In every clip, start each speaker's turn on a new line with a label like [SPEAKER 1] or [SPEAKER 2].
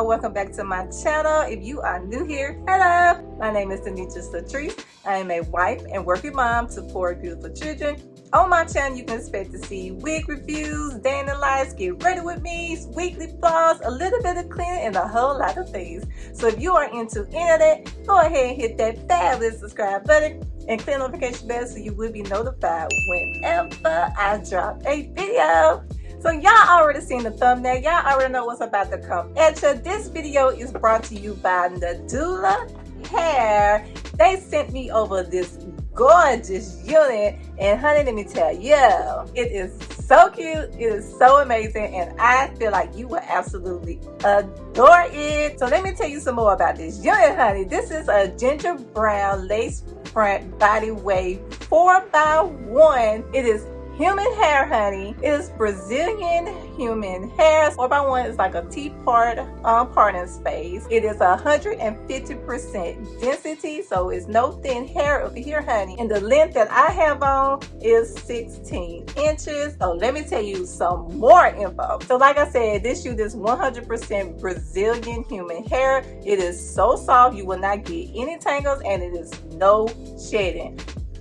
[SPEAKER 1] or welcome back to my channel. If you are new here, hello, my name is Deneatreslatreec. I am a wife and working mom to 4 beautiful children. On my channel, you can expect to see wig reviews, day in the life, get ready with me, weekly vlogs, a little bit of cleaning, and a whole lot of things. So if you are into any of that, go ahead and hit that fabulous subscribe button and click the notification bell so you will be notified whenever I drop a video. So y'all already seen the thumbnail. Y'all already know what's about to come at you. This video is brought to you by Nadula Hair. They sent me over this gorgeous unit, and honey, let me tell you, it is so cute, it is so amazing, and I feel like you will absolutely adore it. So let me tell you some more about this unit, honey. This is a ginger brown lace front body wave 4x1. It is human hair, honey. It is Brazilian human hair. 4x1 is like a T-part parting space. It is 150% density, so it's no thin hair over here, honey. And the length that I have on is 16 inches. So let me tell you some more info. So like I said, this shoot is 100% Brazilian human hair. It is so soft, you will not get any tangles, and it is no shedding.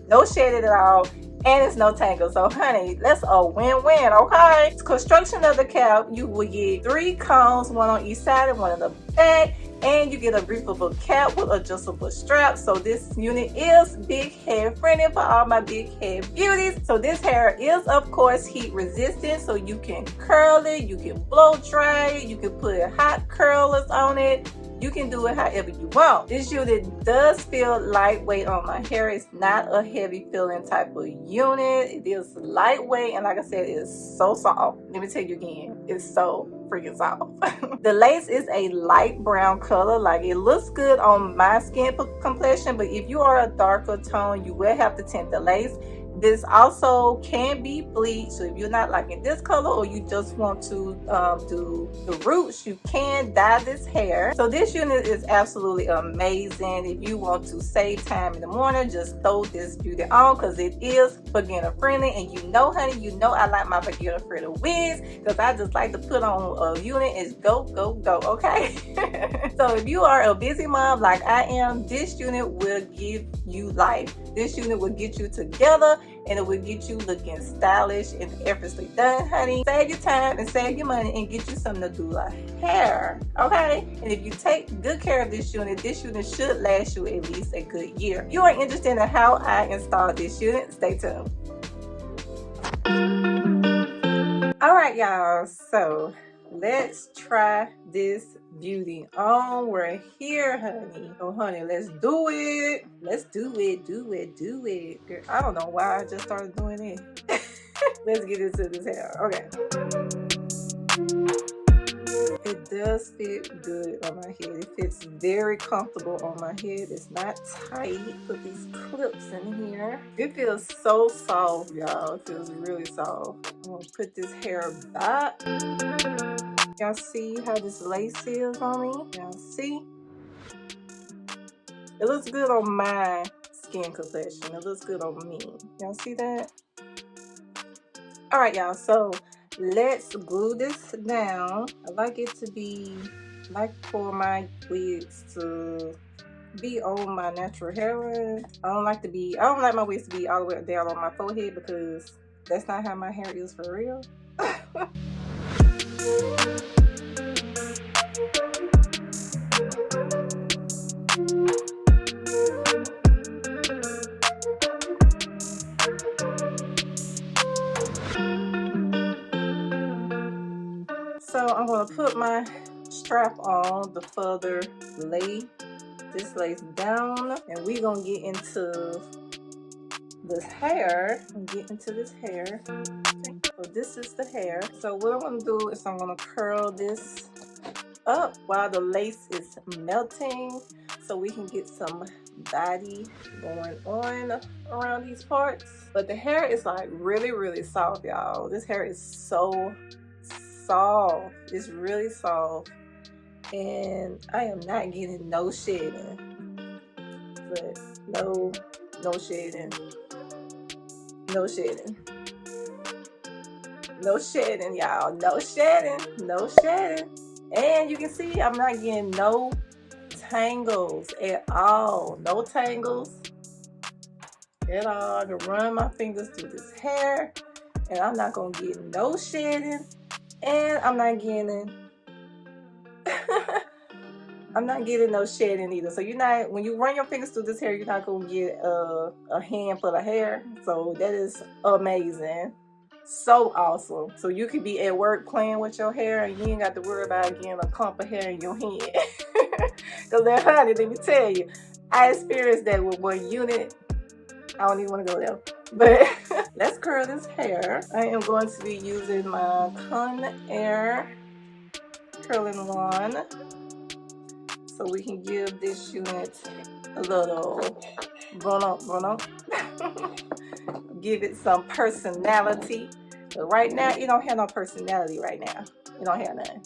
[SPEAKER 1] No shedding at all. And it's no tangle. So honey, that's a win-win, okay? Construction of the cap, you will get 3 combs, one on each side and one in the back, and you get a breathable cap with adjustable straps. So this unit is big head friendly for all my big head beauties. So this hair is of course heat resistant, so you can curl it, you can blow dry it, you can put hot curlers on it. You can do it however you want. This unit does feel lightweight on my hair. It's not a heavy feeling type of unit. It is lightweight, and like I said, it's so soft. Let me tell you again, it's so freaking soft. The lace is a light brown color. Like, it looks good on my skin complexion, but if you are a darker tone, you will have to tint the lace. This also can be bleached, so if you're not liking this color or you just want to do the roots, you can dye this hair. So this unit is absolutely amazing. If you want to save time in the morning, just throw this beauty on because it is beginner friendly. And you know, honey, you know I like my beginner friendly wigs because I just like to put on a unit and go, okay? So if you are a busy mom like I am, this unit will give you life. This unit will get you together, and it will get you looking stylish and effortlessly done, honey. Save your time and save your money and get you some Nadula hair, okay? And if you take good care of this unit should last you at least a good year. If you are interested in how I install this unit, stay tuned. All right, y'all, so let's try this beauty on. We're here, honey. Oh honey, let's do it. Let's do it. Girl, I don't know why I just started doing it. Let's get into this hair. Okay, it does fit good on my head. It fits very comfortable on my head. It's not tight. Put these clips in here. It feels so soft, y'all. It feels really soft. I'm gonna put this hair back. Y'all see how this lace is on me? Y'all see? It looks good on my skin complexion. It looks good on me. Y'all see that? Alright, y'all. So let's glue this down. I like it to be, like for my wigs to be on my natural hairline. I don't like my wigs to be all the way down on my forehead because that's not how my hair is for real. So I'm going to put my strap on to further lay this lace down, and we're going to get into this hair. Okay, so this is the hair. So what I'm going to do is I'm going to curl this up while the lace is melting so we can get some body going on around these parts. But the hair is like really soft, y'all. This hair is so soft. It's really soft, and I am not getting no shedding. But no shedding. No shedding. No shedding, y'all. No shedding. No shedding. And you can see I'm not getting no tangles at all. No tangles at all. I can run my fingers through this hair and I'm not gonna get no shedding, and I'm not getting I'm not getting no shedding either. So you're not, when you run your fingers through this hair, you're not gonna get a handful of hair. So that is amazing. So awesome. So you could be at work playing with your hair and you ain't got to worry about getting a clump of hair in your hand. Because that, honey, let me tell you, I experienced that with one unit. I don't even want to go there. But let's curl this hair. I am going to be using my Conair curling wand, so we can give this unit a little run up. Give it some personality. But right now, you don't have no personality right now. You don't have none.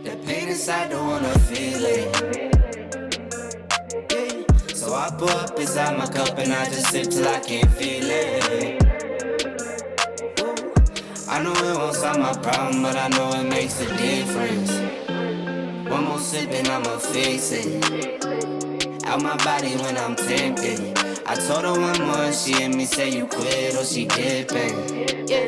[SPEAKER 2] The pain inside, don't wanna feel it. So I pour up inside my cup and I just sip till I can't feel it. I know it won't solve my problem, but I know it makes a difference. One more sip and I'ma fix it. Out my body when I'm tempted. I told her one more, she heard me say you quit or she dipping. Yeah.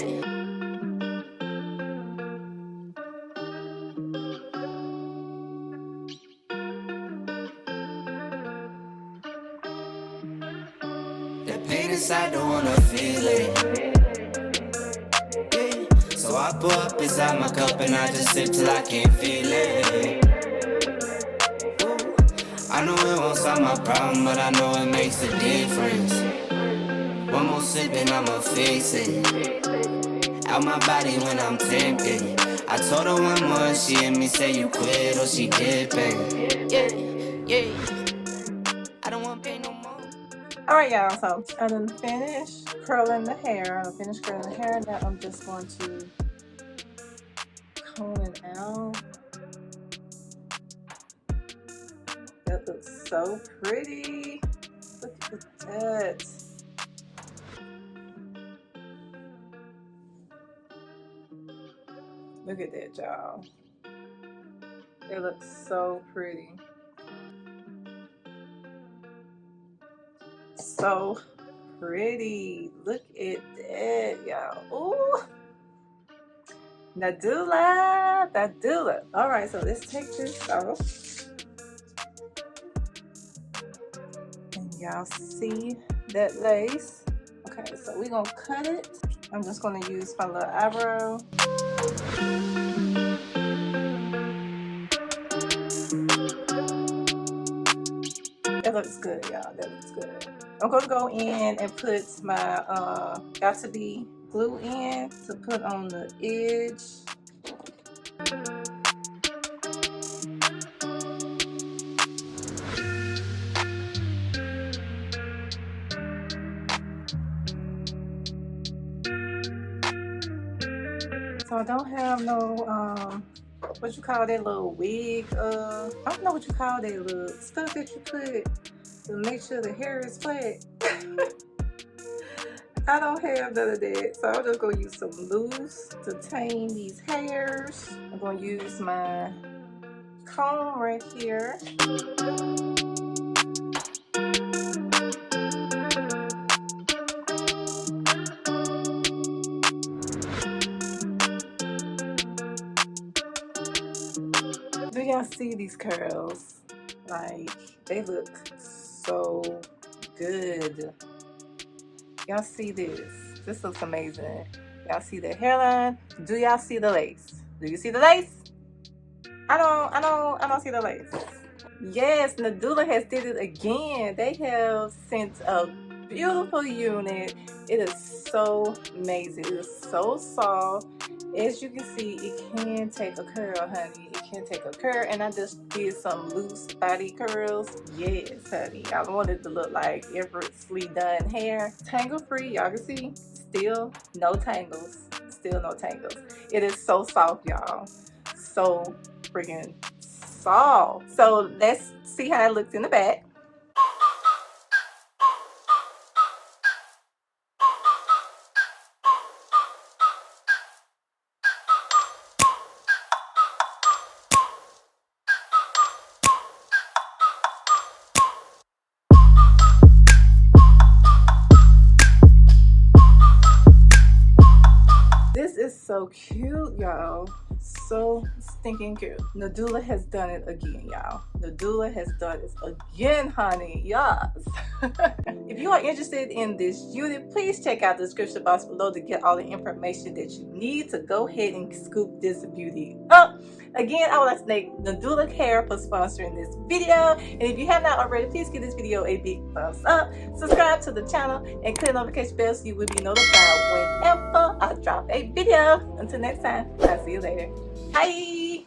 [SPEAKER 2] The pain inside, don't wanna feel it. So I pour up inside my cup and I just sip till I can't feel it. I know it won't solve my problem, but I know it makes a difference. One more sip and I'ma fix it. Out my body when I'm tempted. I told her one more, she heard me say you quit or she dipping. Yeah. I don't want pain no more.
[SPEAKER 1] Alright, y'all, so I done finished curling the hair. Now I'm just going to comb it out. That looks so pretty. Look at that. Look at that, y'all. It looks so pretty. So pretty. Look at that, y'all. Ooh. Nadula. All right, so let's take this off. And y'all see that lace? Okay, so we're gonna cut it. I'm just gonna use my little eyebrow. That looks good, y'all. That looks good. I'm gonna go in and put my got to be glue in to put on the edge. So I don't have no what you call that little wig, I don't know what you call that little stuff that you put to make sure the hair is flat. I don't have none of that, so I'm just gonna use some loose to tame these hairs. I'm gonna use my comb right here. Do y'all see these curls? Like, they look so good. Y'all see this? This looks amazing. Y'all see the hairline? Do y'all see the lace? Do you see the lace? I don't see the lace. Yes, Nadula has did it again. They have sent a beautiful unit. It is so amazing. It is so soft. As you can see, it can take a curl, honey. It can take a curl, and I just did some loose body curls. Yes, honey. I wanted to look like effortlessly done hair. Tangle free, y'all can see. Still no tangles. Still no tangles. It is so soft, y'all. So freaking soft. So let's see how it looks in the back. This is so cute, y'all. So stinking cute. Nadula has done it again, y'all. Nadula has done it again, honey. Yes. If you are interested in this unit, please check out the description box below to get all the information that you need to go ahead and scoop this beauty up. Again, I would like to thank Nadula Hair for sponsoring this video. And if you have not already, please give this video a big thumbs up. Subscribe to the channel and click the notification bell so you will be notified whenever I drop a video. Until next time, I'll see you later. Bye!